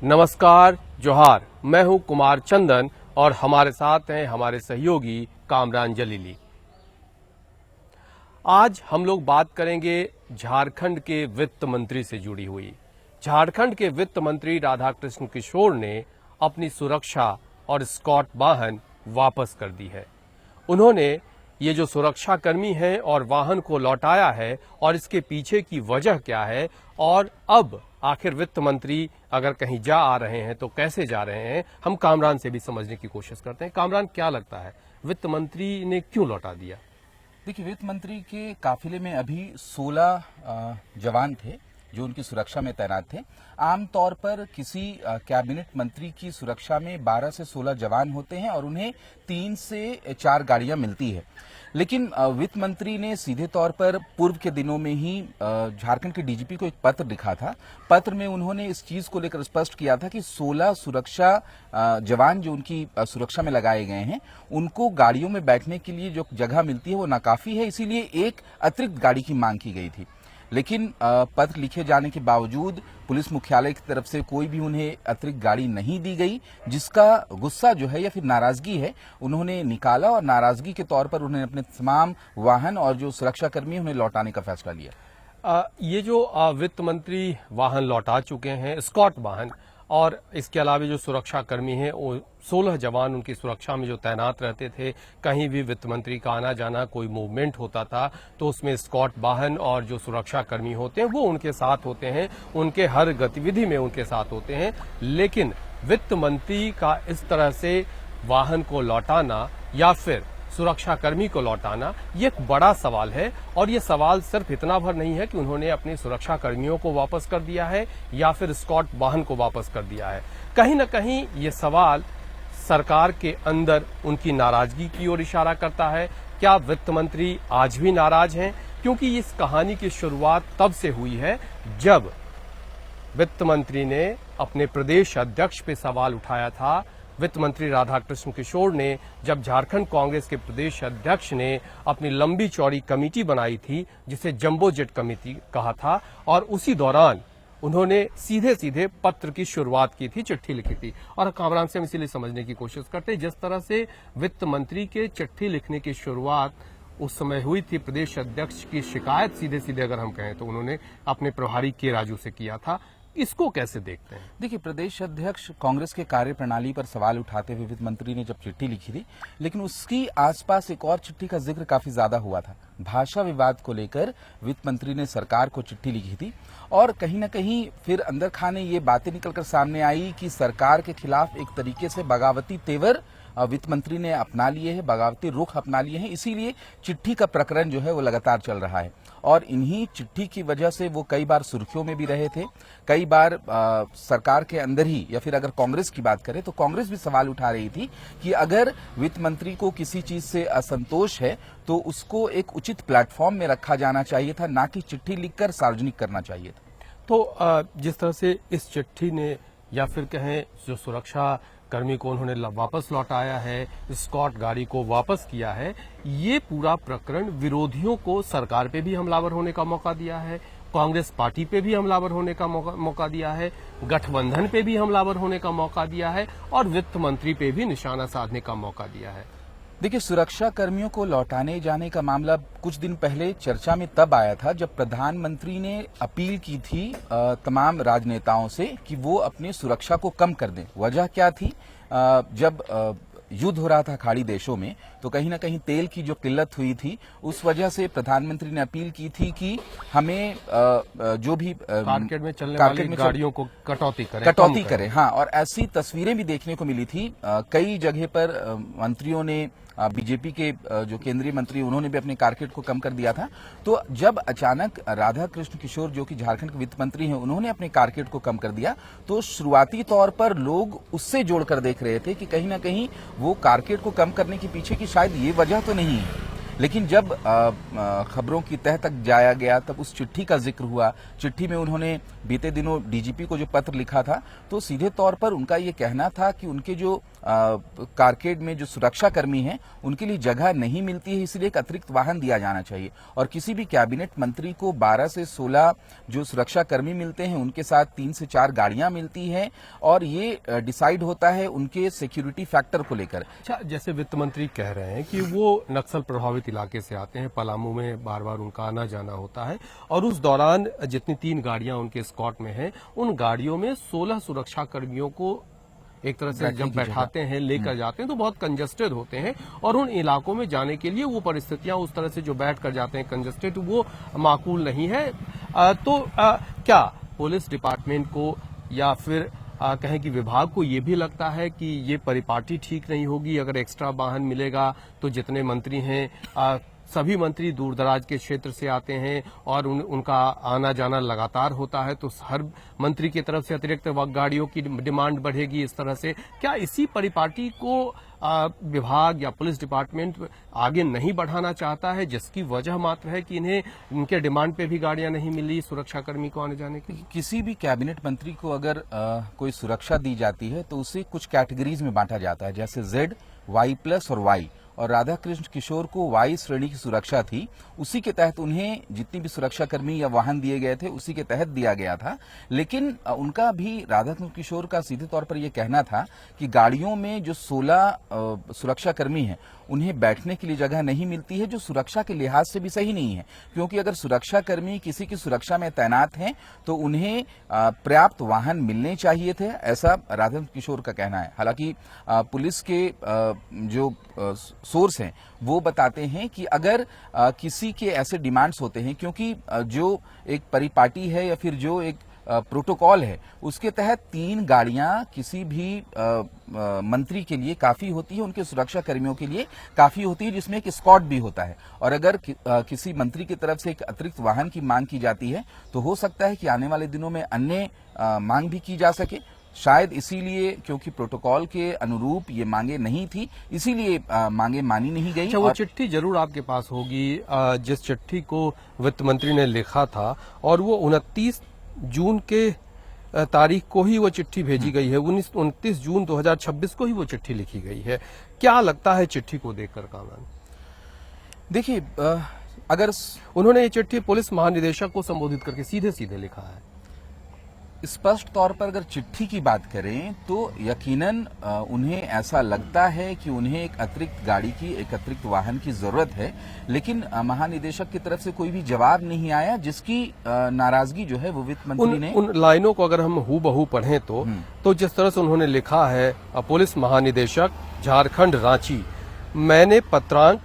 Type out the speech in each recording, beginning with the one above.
नमस्कार, जोहार। मैं हूं कुमार चंदन और हमारे साथ हैं हमारे सहयोगी कामरान जलीली। आज हम लोग बात करेंगे झारखंड के वित्त मंत्री से जुड़ी हुई। झारखंड के वित्त मंत्री राधाकृष्ण किशोर ने अपनी सुरक्षा और स्कॉट वाहन वापस कर दी है। उन्होंने ये जो सुरक्षा कर्मी हैं और वाहन को लौटाया है और इसके पीछे की वजह क्या है और अब आखिर वित्त मंत्री अगर कहीं जा आ रहे हैं तो कैसे जा रहे हैं, हम कामरान से भी समझने की कोशिश करते हैं। कामरान, क्या लगता है वित्त मंत्री ने क्यों लौटा दिया? देखिए, वित्त मंत्री के काफिले में अभी 16 जवान थे जो उनकी सुरक्षा में तैनात थे। आमतौर पर किसी कैबिनेट मंत्री की सुरक्षा में 12 से 16 जवान होते हैं और उन्हें 3 से 4 गाड़ियां मिलती है। लेकिन वित्त मंत्री ने सीधे तौर पर पूर्व के दिनों में ही झारखंड के डीजीपी को एक पत्र लिखा था। पत्र में उन्होंने इस चीज को लेकर स्पष्ट किया था कि 16 सुरक्षा जवान जो उनकी सुरक्षा में लगाए गए हैं, उनको गाड़ियों में बैठने के लिए जो जगह मिलती है वो नाकाफी है, इसीलिए एक अतिरिक्त गाड़ी की मांग की गई थी। लेकिन पत्र लिखे जाने के बावजूद पुलिस मुख्यालय की तरफ से कोई भी उन्हें अतिरिक्त गाड़ी नहीं दी गई, जिसका गुस्सा जो है या फिर नाराजगी है उन्होंने निकाला और नाराजगी के तौर पर उन्होंने अपने तमाम वाहन और जो सुरक्षा कर्मी हैं उन्हें लौटाने का फैसला लिया। ये जो वित्त मंत्री वाहन लौटा चुके हैं, स्कॉट वाहन, और इसके अलावा जो सुरक्षा कर्मी हैं वो 16 जवान उनकी सुरक्षा में जो तैनात रहते थे, कहीं भी वित्त मंत्री का आना जाना, कोई मूवमेंट होता था तो उसमें स्कॉट वाहन और जो सुरक्षा कर्मी होते हैं वो उनके साथ होते हैं, उनके हर गतिविधि में उनके साथ होते हैं। लेकिन वित्त मंत्री का इस तरह से वाहन को लौटाना या फिर सुरक्षा कर्मी को लौटाना, ये एक बड़ा सवाल है। और ये सवाल सिर्फ इतना भर नहीं है कि उन्होंने अपने सुरक्षा कर्मियों को वापस कर दिया है या फिर स्कॉट वाहन को वापस कर दिया है। कहीं न कहीं ये सवाल सरकार के अंदर उनकी नाराजगी की ओर इशारा करता है। क्या वित्त मंत्री आज भी नाराज हैं? क्योंकि इस कहानी की शुरुआत तब से हुई है जब वित्त मंत्री ने अपने प्रदेश अध्यक्ष पे सवाल उठाया था। वित्त मंत्री राधाकृष्ण किशोर ने जब झारखंड कांग्रेस के प्रदेश अध्यक्ष ने अपनी लंबी चौड़ी कमेटी बनाई थी जिसे जंबो जेट कमेटी कहा था, और उसी दौरान उन्होंने सीधे सीधे पत्र की शुरुआत की थी, चिट्ठी लिखी थी। और कामरान से हम इसीलिए समझने की कोशिश करते हैं, जिस तरह से वित्त मंत्री के चिट्ठी लिखने की शुरुआत उस समय हुई थी, प्रदेश अध्यक्ष की शिकायत सीधे सीधे अगर हम कहें तो उन्होंने अपने प्रभारी के राजू से किया था। इसको कैसे देखते हैं? देखिए, प्रदेश अध्यक्ष कांग्रेस के कार्यप्रणाली पर सवाल उठाते हुए वित्त मंत्री ने जब चिट्ठी लिखी थी, लेकिन उसकी आसपास एक और चिट्ठी का जिक्र काफी ज्यादा हुआ था। भाषा विवाद को लेकर वित्त मंत्री ने सरकार को चिट्ठी लिखी थी और कहीं न कहीं फिर अंदर खाने ये बातें निकलकर सामने आई कि सरकार के खिलाफ एक तरीके से बगावती तेवर वित्त मंत्री ने अपना लिए हैं, बगावती रुख अपना लिए हैं। इसीलिए चिट्ठी का प्रकरण जो है वो लगातार चल रहा है और इन्हीं चिट्ठी की वजह से वो कई बार सुर्खियों में भी रहे थे। कई बार सरकार के अंदर ही, या फिर अगर कांग्रेस की बात करें तो कांग्रेस भी सवाल उठा रही थी कि अगर वित्त मंत्री को किसी चीज से असंतोष है तो उसको एक उचित प्लेटफॉर्म में रखा जाना चाहिए था, ना कि चिट्ठी लिखकर सार्वजनिक करना चाहिए था। तो जिस तरह से इस चिट्ठी ने या फिर कहें जो सुरक्षा कर्मी को उन्होंने वापस लौटाया है, स्कॉट गाड़ी को वापस किया है, ये पूरा प्रकरण विरोधियों को सरकार पे भी हमलावर होने का मौका दिया है, कांग्रेस पार्टी पे भी हमलावर होने का मौका दिया है, गठबंधन पे भी हमलावर होने का मौका दिया है और वित्त मंत्री पे भी निशाना साधने का मौका दिया है। देखिए, सुरक्षा कर्मियों को लौटाने जाने का मामला कुछ दिन पहले चर्चा में तब आया था जब प्रधानमंत्री ने अपील की थी तमाम राजनेताओं से कि वो अपनी सुरक्षा को कम कर दें। वजह क्या थी? जब युद्ध हो रहा था खाड़ी देशों में तो कहीं ना कहीं तेल की जो किल्लत हुई थी, उस वजह से प्रधानमंत्री ने अपील की थी कि हमें जो भी मार्केट में चलने वाली गाड़ियों को कटौती करें। हाँ, और ऐसी तस्वीरें भी देखने को मिली थी। कई जगह पर मंत्रियों ने, बीजेपी के जो केंद्रीय मंत्री, उन्होंने भी अपने कारकेट को कम कर दिया था। तो जब अचानक राधाकृष्ण किशोर जो कि झारखंड के वित्त मंत्री हैं, उन्होंने अपने कारकेट को कम कर दिया तो शुरुआती तौर पर लोग उससे जोड़कर देख रहे थे कि कहीं ना कहीं वो कारकेट को कम करने के पीछे की शायद ये वजह तो नहीं है। लेकिन जब खबरों की तह तक जाया गया तब उस चिट्ठी का जिक्र हुआ। चिट्ठी में उन्होंने बीते दिनों डीजीपी को जो पत्र लिखा था तो सीधे तौर पर उनका ये कहना था कि उनके जो कारकेड में जो सुरक्षा कर्मी हैं उनके लिए जगह नहीं मिलती है, इसलिए एक अतिरिक्त वाहन दिया जाना चाहिए। और किसी भी कैबिनेट मंत्री को 12 से 16 जो सुरक्षा कर्मी मिलते हैं उनके साथ 3 से 4 गाड़ियां मिलती हैं और ये डिसाइड होता है उनके सिक्योरिटी फैक्टर को लेकर। अच्छा, जैसे वित्त मंत्री कह रहे हैं कि वो नक्सल प्रभावित इलाके से आते हैं, पलामू में बार बार उनका आना जाना होता है और उस दौरान जितनी 3 गाड़ियां उनके स्कॉट में हैं उन गाड़ियों में 16 सुरक्षा कर्मियों को एक तरह से जब बैठाते हैं, लेकर जाते हैं तो बहुत कंजस्टेड होते हैं और उन इलाकों में जाने के लिए वो परिस्थितियां उस तरह से जो बैठ कर जाते हैं कंजस्टेड, वो माकूल नहीं है। क्या पुलिस डिपार्टमेंट को या फिर कहें कि विभाग को ये भी लगता है कि ये परिपाटी ठीक नहीं होगी? अगर एक्स्ट्रा वाहन मिलेगा तो जितने मंत्री हैं सभी मंत्री दूर दराज के क्षेत्र से आते हैं और उनका आना जाना लगातार होता है, तो हर मंत्री की तरफ से अतिरिक्त गाड़ियों की डिमांड बढ़ेगी। इस तरह से क्या इसी परिपाटी को विभाग या पुलिस डिपार्टमेंट आगे नहीं बढ़ाना चाहता है, जिसकी वजह मात्र है कि इन्हें इनके डिमांड पे भी गाड़ियां नहीं मिली सुरक्षाकर्मी को आने जाने की? किसी भी कैबिनेट मंत्री को अगर कोई सुरक्षा दी जाती है तो उसे कुछ कैटेगरीज में बांटा जाता है, जैसे Z, Y+ और Y। और राधा कृष्ण किशोर को Y श्रेणी की सुरक्षा थी, उसी के तहत उन्हें जितनी भी सुरक्षा कर्मी या वाहन दिए गए थे उसी के तहत दिया गया था। लेकिन उनका भी, राधा कृष्ण किशोर का सीधे तौर पर यह कहना था कि गाड़ियों में जो 16 सुरक्षा कर्मी हैं उन्हें बैठने के लिए जगह नहीं मिलती है, जो सुरक्षा के लिहाज से भी सही नहीं है, क्योंकि अगर सुरक्षा कर्मी किसी की सुरक्षा में तैनात हैं तो उन्हें पर्याप्त वाहन मिलने चाहिए थे, ऐसा राधा किशोर का कहना है। हालांकि पुलिस के जो सोर्स हैं वो बताते हैं कि अगर किसी के ऐसे डिमांड्स होते हैं, क्योंकि जो एक परिपाटी है या फिर जो एक प्रोटोकॉल है उसके तहत 3 गाड़ियां किसी भी मंत्री के लिए काफी होती है, उनके सुरक्षा कर्मियों के लिए काफी होती है, जिसमें एक स्कॉट भी होता है। और अगर किसी मंत्री की तरफ से एक अतिरिक्त वाहन की मांग की जाती है तो हो सकता है कि आने वाले दिनों में अन्य मांग भी की जा सके। शायद इसीलिए, क्योंकि प्रोटोकॉल के अनुरूप ये मांगे नहीं थी, इसीलिए मांगे मानी नहीं गई। अच्छा, वो चिट्ठी जरूर आपके पास होगी जिस चिट्ठी को वित्त मंत्री ने लिखा था, और वो 29 जून के तारीख को ही वो चिट्ठी भेजी गई है। 29 जून 2026 को ही वो चिट्ठी लिखी गई है। क्या लगता है चिट्ठी को देखकर कामरान? देखिए, अगर उन्होंने ये चिट्ठी पुलिस महानिदेशक को संबोधित करके सीधे सीधे लिखा है। स्पष्ट तौर पर अगर चिट्ठी की बात करें तो यकीनन उन्हें ऐसा लगता है कि उन्हें एक अतिरिक्त गाड़ी की, एक अतिरिक्त वाहन की जरूरत है, लेकिन महानिदेशक की तरफ से कोई भी जवाब नहीं आया, जिसकी नाराजगी जो है वो वित्त मंत्री ने उन लाइनों को अगर हम हूबहू पढ़ें तो जिस तरह से उन्होंने लिखा है, पुलिस महानिदेशक झारखंड रांची, मैंने पत्रांक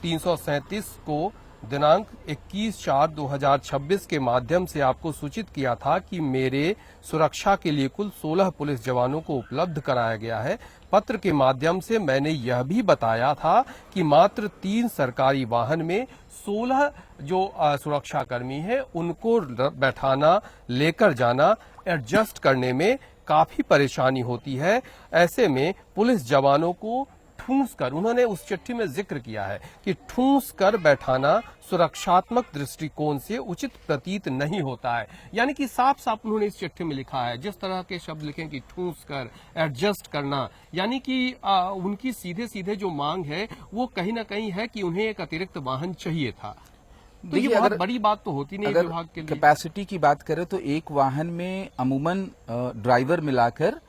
337 को दिनांक 21/4/2026 के माध्यम से आपको सूचित किया था कि मेरे सुरक्षा के लिए कुल 16 पुलिस जवानों को उपलब्ध कराया गया है। पत्र के माध्यम से मैंने यह भी बताया था कि मात्र 3 सरकारी वाहन में 16 जो सुरक्षाकर्मी हैं उनको बैठाना, लेकर जाना, एडजस्ट करने में काफी परेशानी होती है। ऐसे में पुलिस जवानों को ठूंस कर, उन्होंने उस चिट्ठी में जिक्र किया है कि ठूंस कर बैठाना सुरक्षात्मक दृष्टिकोण से उचित प्रतीत नहीं होता है। यानी कि साफ साफ उन्होंने इस चिट्ठी में लिखा है, जिस तरह के शब्द लिखे कि ठूंस कर, एडजस्ट करना, यानी कि उनकी सीधे सीधे जो मांग है वो कहीं ना कहीं है कि उन्हें एक अतिरिक्त वाहन चाहिए था। तो ये बहुत बड़ी बात तो होती नहीं विभाग के लिए। कैपेसिटी की बात करें तो एक वाहन में अमूमन ड्राइवर मिलाकर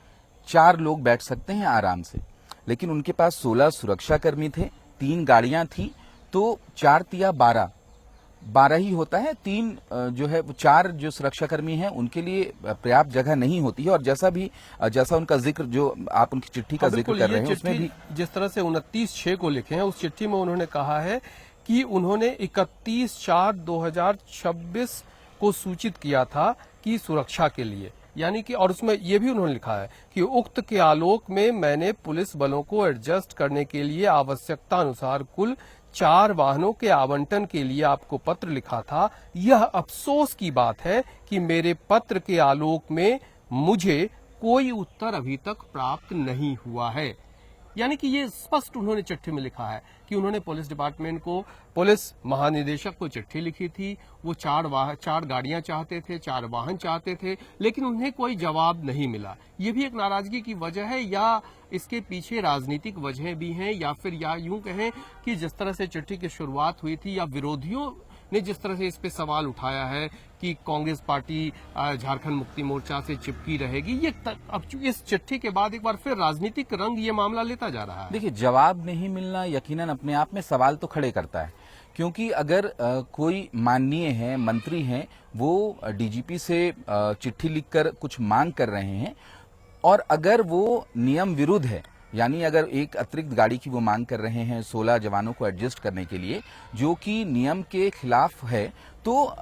4 लोग बैठ सकते हैं आराम से, लेकिन उनके पास 16 सुरक्षा कर्मी थे, 3 गाड़ियां थी, तो 4 तिया 12 ही होता है। 3 जो है 4 जो सुरक्षा कर्मी हैं उनके लिए पर्याप्त जगह नहीं होती है। और जैसा उनका जिक्र, जो आप उनकी चिट्ठी का जिक्र कर रहे हैं, उसमें भी जिस तरह से 29/6 को लिखे हैं, उस चिट्ठी में उन्होंने कहा है कि उन्होंने 31/4/2026 को सूचित किया था कि सुरक्षा के लिए, यानी कि, और उसमें यह भी उन्होंने लिखा है कि उक्त के आलोक में मैंने पुलिस बलों को एडजस्ट करने के लिए आवश्यकता अनुसार कुल 4 वाहनों के आवंटन के लिए आपको पत्र लिखा था। यह अफसोस की बात है कि मेरे पत्र के आलोक में मुझे कोई उत्तर अभी तक प्राप्त नहीं हुआ है। यानी कि ये स्पष्ट उन्होंने चिट्ठी में लिखा है कि उन्होंने पुलिस डिपार्टमेंट को, पुलिस महानिदेशक को चिट्ठी लिखी थी। वो 4 गाड़ियां चाहते थे, 4 वाहन चाहते थे, लेकिन उन्हें कोई जवाब नहीं मिला। ये भी एक नाराजगी की वजह है या इसके पीछे राजनीतिक वजहें भी हैं, या फिर या यूं कहें कि जिस तरह से चिट्ठी की शुरुआत हुई थी या विरोधियों ने जिस तरह से इस पे सवाल उठाया है कि कांग्रेस पार्टी झारखंड मुक्ति मोर्चा से चिपकी रहेगी, ये अब इस चिट्ठी के बाद एक बार फिर राजनीतिक रंग ये मामला लेता जा रहा है। देखिए, जवाब नहीं मिलना यकीनन अपने आप में सवाल तो खड़े करता है, क्योंकि अगर कोई माननीय है, मंत्री हैं, वो डीजीपी से चिट्ठी लिखकर कुछ मांग कर रहे हैं और अगर वो नियम विरुद्ध है, यानी अगर एक अतिरिक्त गाड़ी की वो मांग कर रहे हैं 16 जवानों को एडजस्ट करने के लिए, जो कि नियम के खिलाफ है, तो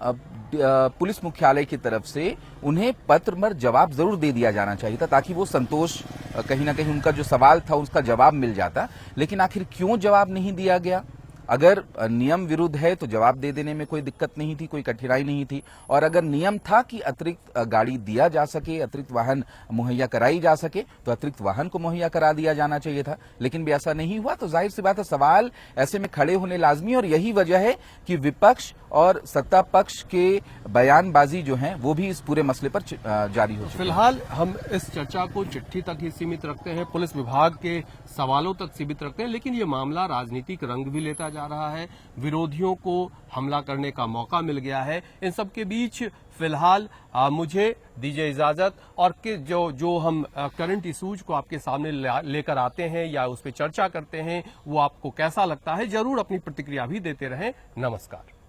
पुलिस मुख्यालय की तरफ से उन्हें पत्र पर जवाब जरूर दे दिया जाना चाहिए था, ताकि वो संतोष, कहीं ना कहीं उनका जो सवाल था उसका जवाब मिल जाता। लेकिन आखिर क्यों जवाब नहीं दिया गया? अगर नियम विरुद्ध है तो जवाब दे देने में कोई दिक्कत नहीं थी, कोई कठिनाई नहीं थी। और अगर नियम था कि अतिरिक्त गाड़ी दिया जा सके, अतिरिक्त वाहन मुहैया कराई जा सके, तो अतिरिक्त वाहन को मुहैया करा दिया जाना चाहिए था। लेकिन भी ऐसा नहीं हुआ, तो जाहिर सी बात है सवाल ऐसे में खड़े होने लाजमी। और यही वजह है कि विपक्ष और सत्ता पक्ष के बयानबाजी जो है वो भी इस पूरे मसले पर जारी हो चुकी है। फिलहाल हम इस चर्चा को चिट्ठी तक ही सीमित रखते हैं, पुलिस विभाग के सवालों तक सीमित रखते हैं, लेकिन ये मामला राजनीतिक रंग भी लेता जा रहा है। विरोधियों को हमला करने का मौका मिल गया है। इन सब के बीच फिलहाल मुझे दीजिए इजाजत, और कि जो हम करंट इशूज को आपके सामने लेकर आते हैं या उस पर चर्चा करते हैं, वो आपको कैसा लगता है, जरूर अपनी प्रतिक्रिया भी देते रहें। नमस्कार।